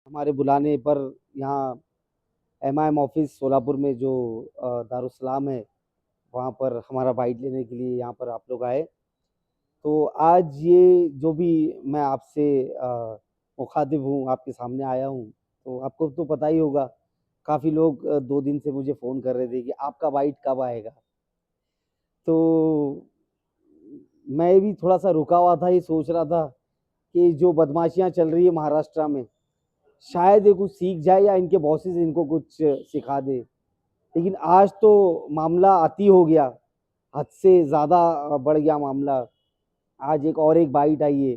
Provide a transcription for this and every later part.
हमारे बुलाने पर यहाँ एमआईएम ऑफिस सोलापुर में जो दारुसलाम है, वहाँ पर हमारा बाइट लेने के लिए यहाँ पर आप लोग आए। तो आज ये जो भी मैं आपसे मुखातिब हूँ, आपके सामने आया हूँ, तो आपको तो पता ही होगा, काफ़ी लोग 2 दिन से मुझे फ़ोन कर रहे थे कि आपका बाइट कब आएगा? तो मैं भी थोड़ा-सा रुका हुआ था, ये सोच रहा था कि जो बदमाशियाँ चल रही है महाराष्ट्र में, शायद ये कुछ सीख जाए या इनके बॉसेस इनको कुछ सिखा दे। लेकिन आज तो मामला अति हो गया, हद से ज़्यादा बढ़ गया मामला। आज एक बाइट आई है,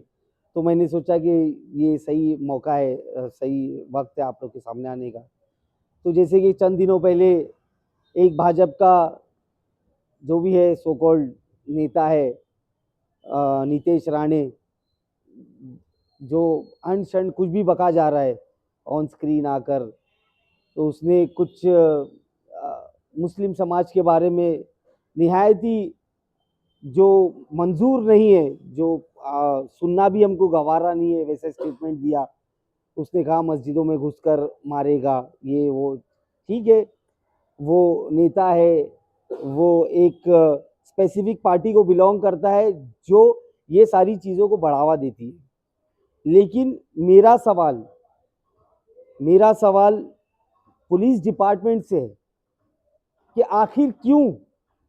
तो मैंने सोचा कि ये सही मौका है, सही वक्त है आप लोग के सामने आने का। तो जैसे कि चंद दिनों पहले एक भाजपा का जो भी है सो कॉल्ड नेता है, नीतेश राणे, जो अनशन कुछ भी बका जा रहा है ऑन स्क्रीन आकर, तो उसने कुछ मुस्लिम समाज के बारे में निहायत ही जो मंजूर नहीं है, जो सुनना भी हमको गवारा नहीं है, वैसा स्टेटमेंट दिया। उसने कहा मस्जिदों में घुसकर मारेगा, ये वो। ठीक है, वो नेता है, वो एक स्पेसिफिक पार्टी को बिलोंग करता है जो ये सारी चीज़ों को बढ़ावा देती है। लेकिन मेरा सवाल पुलिस डिपार्टमेंट से है कि आखिर क्यों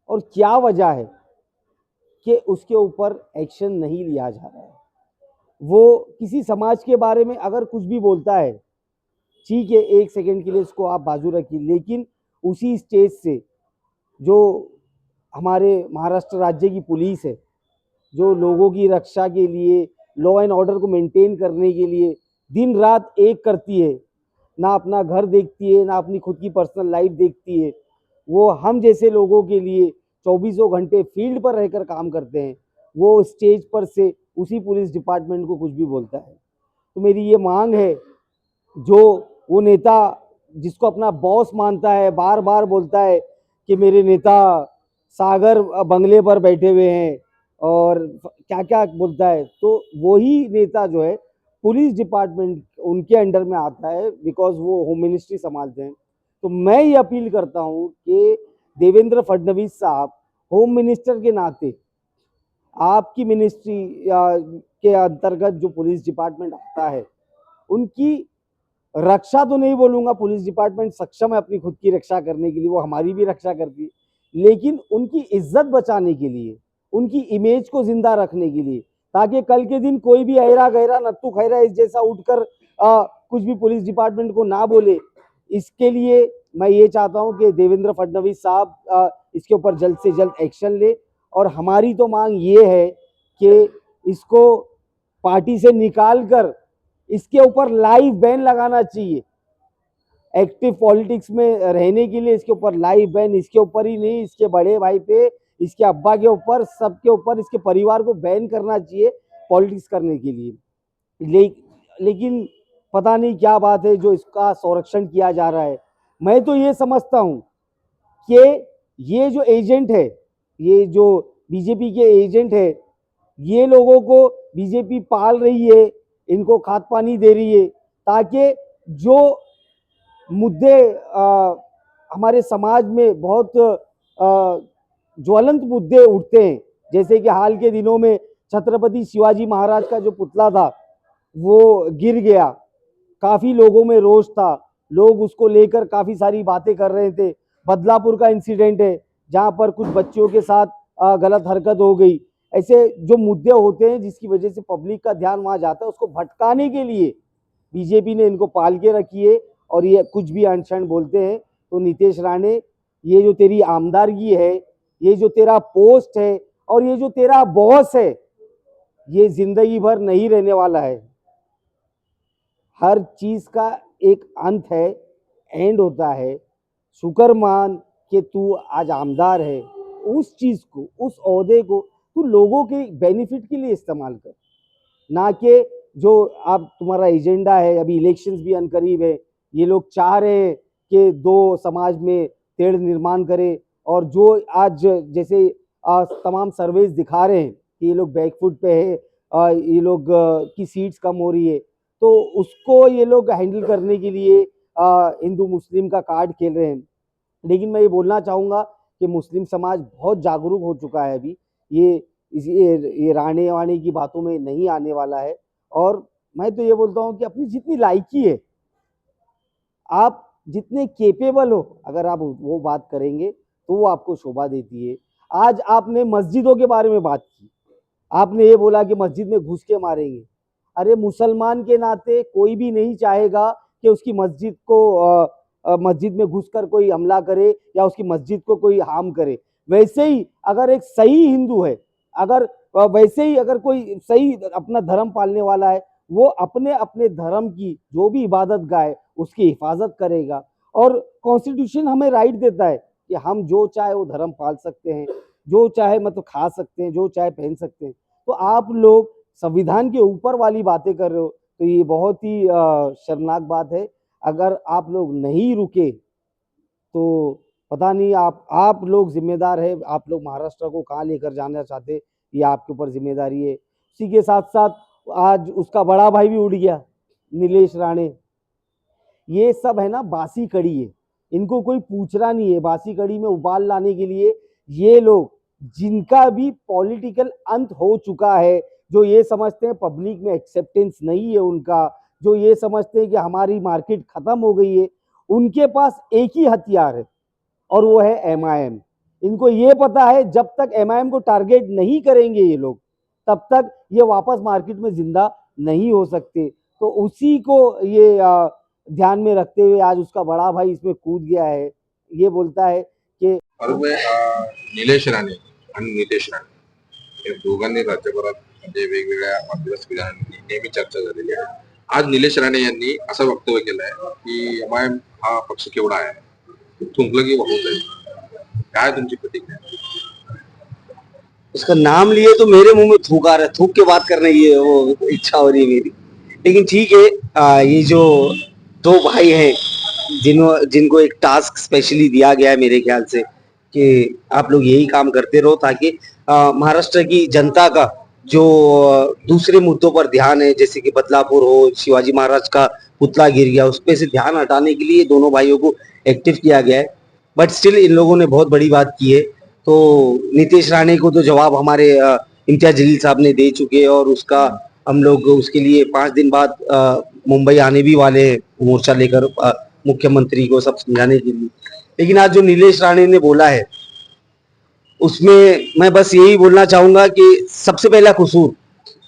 और क्या वजह है कि उसके ऊपर एक्शन नहीं लिया जा रहा है। वो किसी समाज के बारे में अगर कुछ भी बोलता है, ठीक है, 1 सेकंड के लिए उसको आप बाजू रखिए, लेकिन उसी स्टेज से जो हमारे महाराष्ट्र राज्य की पुलिस है, जो लोगों की रक्षा के लिए, लॉ एंड ऑर्डर को मेंटेन करने के लिए दिन रात एक करती है, ना अपना घर देखती है, ना अपनी खुद की पर्सनल लाइफ देखती है, वो हम जैसे लोगों के लिए चौबीसों घंटे फील्ड पर रहकर काम करते हैं, वो स्टेज पर से उसी पुलिस डिपार्टमेंट को कुछ भी बोलता है। तो मेरी ये मांग है, जो वो नेता जिसको अपना बॉस मानता है, बार बार बोलता है कि मेरे नेता सागर बंगले पर बैठे हुए हैं और क्या क्या बोलता है, तो वही नेता जो है पुलिस डिपार्टमेंट उनके अंडर में आता है, बिकॉज वो होम मिनिस्ट्री संभालते हैं। तो मैं ये अपील करता हूँ कि देवेंद्र फडणवीस साहब, होम मिनिस्टर के नाते आपकी मिनिस्ट्री के अंतर्गत जो पुलिस डिपार्टमेंट आता है, उनकी रक्षा तो नहीं बोलूंगा, पुलिस डिपार्टमेंट सक्षम है अपनी खुद की रक्षा करने के लिए, वो हमारी भी रक्षा करती है, लेकिन उनकी इज्जत बचाने के लिए, उनकी इमेज को जिंदा रखने के लिए, ताकि कल के दिन कोई भी अहरा गहरा नत्थु खैरा इस जैसा उठकर कुछ भी पुलिस डिपार्टमेंट को ना बोले। इसके लिए मैं ये चाहता हूं कि देवेंद्र फडणवीस साहब इसके ऊपर जल्द से जल्द एक्शन ले, और हमारी तो मांग ये है कि इसको पार्टी से निकाल कर इसके ऊपर लाइव बैन लगाना चाहिए। एक्टिव पॉलिटिक्स में रहने के लिए इसके ऊपर लाइव बैन, इसके ऊपर ही नहीं, इसके बड़े भाई पे, इसके अब्बा के ऊपर, सबके ऊपर, इसके परिवार को बैन करना चाहिए पॉलिटिक्स करने के लिए। ले, लेकिन पता नहीं क्या बात है जो इसका संरक्षण किया जा रहा है। मैं तो ये समझता हूं कि ये जो एजेंट है, ये जो बीजेपी के एजेंट है, ये लोगों को बीजेपी पाल रही है, इनको खाद पानी दे रही है, ताकि जो मुद्दे हमारे समाज में बहुत ज्वलंत मुद्दे उठते हैं, जैसे कि हाल के दिनों में छत्रपति शिवाजी महाराज का जो पुतला था वो गिर गया, काफी लोगों में रोष था, लोग उसको लेकर काफी सारी बातें कर रहे थे। बदलापुर का इंसिडेंट है जहां पर कुछ बच्चियों के साथ गलत हरकत हो गई। ऐसे जो मुद्दे होते हैं जिसकी वजह से पब्लिक का ध्यान वहां जाता है, उसको भटकाने के लिए बीजेपी ने इनको पाल के रखी है, और ये कुछ भी अनशन बोलते हैं। तो नीतीश राणे, ये जो तेरी आमदारगी है, ये जो तेरा पोस्ट है, और ये जो तेरा बॉस है, ये जिंदगी भर नहीं रहने वाला है। हर चीज का एक अंत है, एंड होता है। शुक्र मान कि तू आज आमदार है, उस चीज को, उस ओहदे को तू लोगों के बेनिफिट के लिए इस्तेमाल कर, ना कि जो अब तुम्हारा एजेंडा है। अभी इलेक्शंस भी अनकरीब है, ये लोग चाह रहे हैं कि दो समाज में तेढ़ निर्माण करे, और जो आज जैसे तमाम सर्वेज दिखा रहे हैं कि ये लोग बैकफुट पे है, ये लोग की सीट्स कम हो रही है। तो उसको ये लोग हैंडल करने के लिए हिंदू मुस्लिम का कार्ड खेल रहे हैं। लेकिन मैं ये बोलना चाहूँगा कि मुस्लिम समाज बहुत जागरूक हो चुका है अभी, ये राणे वाणे की बातों में नहीं आने वाला है। और मैं तो ये बोलता हूँ कि अपनी जितनी लायकी है, आप जितने केपेबल हो, अगर आप वो बात करेंगे तो वो आपको शोभा देती है। आज आपने मस्जिदों के बारे में बात की, आपने ये बोला कि मस्जिद में घुस के मारेंगे। अरे मुसलमान के नाते कोई भी नहीं चाहेगा कि उसकी मस्जिद को मस्जिद में घुसकर कोई हमला करे या उसकी मस्जिद को कोई हार्म करे। वैसे ही अगर एक सही हिंदू है, अगर वैसे ही अगर कोई सही अपना धर्म पालने वाला है, वो अपने अपने धर्म की जो भी इबादत गाह है उसकी हिफाजत करेगा। और कॉन्स्टिट्यूशन हमें राइट देता है कि हम जो चाहे वो धर्म पाल सकते हैं, जो चाहे मतलब खा सकते हैं, जो चाहे पहन सकते हैं। तो आप लोग संविधान के ऊपर वाली बातें कर रहे हो, तो ये बहुत ही शर्मनाक बात है। अगर आप लोग नहीं रुके तो पता नहीं आप लोग जिम्मेदार है, आप लोग महाराष्ट्र को कहाँ लेकर जाना चाहते, ये आपके ऊपर जिम्मेदारी है। उसी के साथ साथ आज उसका बड़ा भाई भी उड़ गया, नीलेश राणे। ये सब है ना बासी कड़ी है, इनको कोई पूछ रहा नहीं है। बासी कड़ी में उबाल लाने के लिए ये लोग, जिनका भी पॉलिटिकल अंत हो चुका है, जो ये समझते हैं पब्लिक में एक्सेप्टेंस नहीं है उनका, जो ये समझते हैं कि हमारी मार्केट खत्म हो गई है, उनके पास एक ही हथियार है और वो है एमआईएम। इनको ये पता है जब तक एमआईएम को टारगेट नहीं करेंगे ये लोग, तब तक ये वापस मार्केट में जिंदा नहीं हो सकते। तो उसी को ये ध्यान में रखते हुए आज उसका बड़ा भाई इसमें कूद गया है। ये बोलता है कि निलेश राणे आणि नितेश राणे या दोघांनी राज्यभरात म्हणजे वेगवेगळ्या माध्यमात नेहमी चर्चा झालेली आहे. आज निलेश राणे यांनी असं वक्तव्य केलंय की एमआयएम हा पक्ष केवढा आहे, थुंकलं की वाहून जाईल. काय तुमची प्रतिक्रिया? उसका नाम लिए तो मेरे मुंह में थूक आ रहा है, थूक के बात करने की वो इच्छा हो रही है मेरी। लेकिन ठीक है, ये जो दो भाई हैं जिनको एक टास्क स्पेशली दिया गया है मेरे ख्याल से कि आप लोग यही काम करते रहो ताकि महाराष्ट्र की जनता का जो दूसरे मुद्दों पर ध्यान है, जैसे कि बदलापुर हो, शिवाजी महाराज का पुतला गिर गया, उस पे से ध्यान हटाने के लिए दोनों भाइयों को एक्टिव किया गया है। बट स्टिल इन लोगों ने बहुत बड़ी बात की है। तो नीतीश राणे को तो जवाब हमारे इम्तियाज जलील साहब ने दे चुके हैं और उसका हम लोग उसके लिए 5 दिन बाद मुंबई आने भी वाले हैं मोर्चा लेकर मुख्यमंत्री को सब समझाने के लिए। लेकिन आज जो नीलेश राणे ने बोला है उसमें मैं बस यही बोलना चाहूंगा कि सबसे पहला कसूर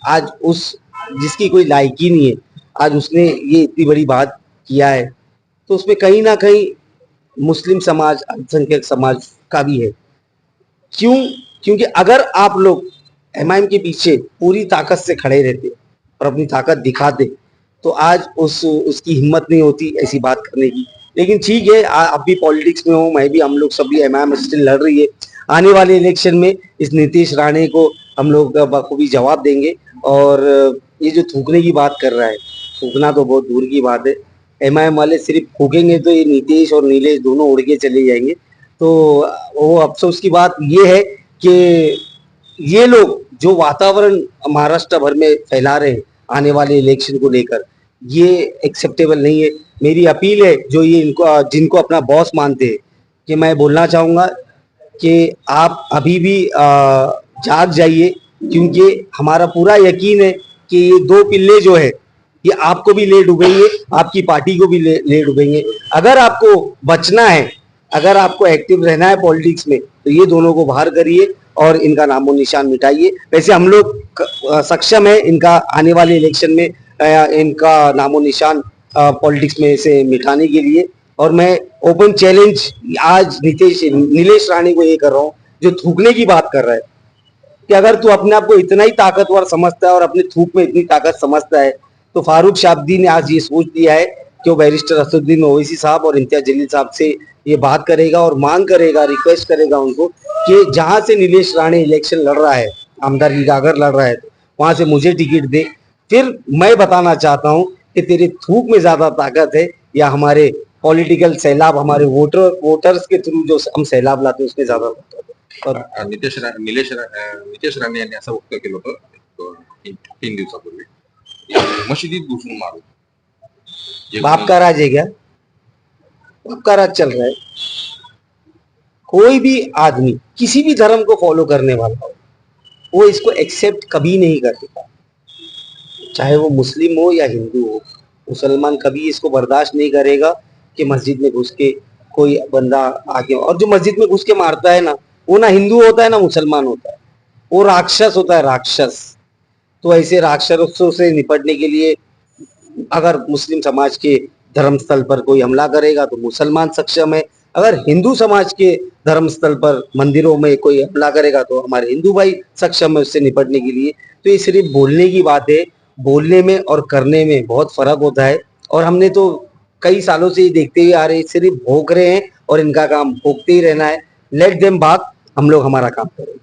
आज उस जिसकी कोई लायकी नहीं है, आज उसने ये इतनी बड़ी बात किया है, तो उसमें कहीं ना कहीं मुस्लिम समाज, अल्पसंख्यक समाज का भी है। क्यों? क्योंकि अगर आप लोग एमआईएम के पीछे पूरी ताकत से खड़े रहते और अपनी ताकत दिखाते तो आज उसकी हिम्मत नहीं होती ऐसी बात करने की। लेकिन ठीक है, आप भी पॉलिटिक्स में हो, मैं भी, हम लोग सभी, एमआईएम स्टिल लड़ रही है। आने वाले इलेक्शन में इस नीतीश राणे को हम लोग बखूबी जवाब देंगे। और ये जो थूकने की बात कर रहा है, थूकना तो बहुत दूर की बात है। एमआईएम वाले सिर्फ फूकेंगे तो ये नीतीश और नीलेश दोनों उड़ के चले जाएंगे। तो वो अफसोस की बात ये है कि ये लोग जो वातावरण महाराष्ट्र भर में फैला रहे हैं आने वाले इलेक्शन को लेकर, ये एक्सेप्टेबल नहीं है। मेरी अपील है जो ये इनको जिनको अपना बॉस मानते हैं कि मैं बोलना चाहूंगा कि आप अभी भी जाग जाइए, क्योंकि हमारा पूरा यकीन है कि ये दो पिल्ले जो है ये आपको भी ले डूबेंगे, आपकी पार्टी को भी ले डूबेंगे। अगर आपको बचना है, अगर आपको एक्टिव रहना है पॉलिटिक्स में, तो ये दोनों को बाहर करिए और इनका नामो निशान मिटाइए। वैसे हम लोग सक्षम है इनका आने वाले इलेक्शन में इनका नामो निशान पॉलिटिक्स में से मिटाने के लिए। और मैं ओपन चैलेंज आज नीलेश राणे को ये कर रहा हूँ जो थूकने की बात कर रहा है कि अगर तू अपने आप को इतना ही ताकतवर समझता है और अपने थूक में इतनी ताकत समझता है, तो फारूक शाब्दी ने आज ये सोच दिया है कि वो बैरिस्टर असदुद्दीन ओवैसी साहब और इम्तियाज जलील साहब से ये बात करेगा और मांग करेगा, रिक्वेस्ट करेगा उनको कि जहां से नीलेश राणे इलेक्शन लड़ रहा है, आमदारगी का अगर लड़ रहा है, तो वहां से मुझे टिकट दे। फिर मैं बताना चाहता हूँ कि तेरे थूक में ज्यादा ताकत है या हमारे पॉलिटिकल सैलाब, हमारे वोटर्स के थ्रू जो हम सैलाब लाते हैं उसमें ज्यादा ताकत है। और नितेश राणे यांनी असं वक्तव्य केलं होतं 3 दिवसापूर्वी, मशिदीत घुसून मारू. ये बाप का राज है क्या? बाप का राज चल रहा है। कोई भी आदमी किसी भी धर्म को फॉलो करने वाला हो, वो इसको एक्सेप्ट कभी नहीं करेगा, चाहे वो मुस्लिम हो या हिंदू हो। मुसलमान कभी इसको बर्दाश्त नहीं करेगा कि मस्जिद में घुस के कोई बंदा आके, और जो मस्जिद में घुस के मारता है ना, वो ना हिंदू होता है ना मुसलमान होता है, वो राक्षस होता है, राक्षस। तो ऐसे राक्षसों से निपटने के लिए अगर मुस्लिम समाज के धर्म स्थल पर कोई हमला करेगा तो मुसलमान सक्षम है, अगर हिंदू समाज के धर्म स्थल पर मंदिरों में कोई हमला करेगा तो हमारे हिंदू भाई सक्षम है उससे निपटने के लिए। तो ये सिर्फ बोलने की बात है, बोलने में और करने में बहुत फर्क होता है। और हमने तो कई सालों से ये देखते हुए आ रहे हैं, सिर्फ भोंक रहे हैं और इनका काम भोंकते ही रहना है। लेट देम बात, हम लोग हमारा काम करें।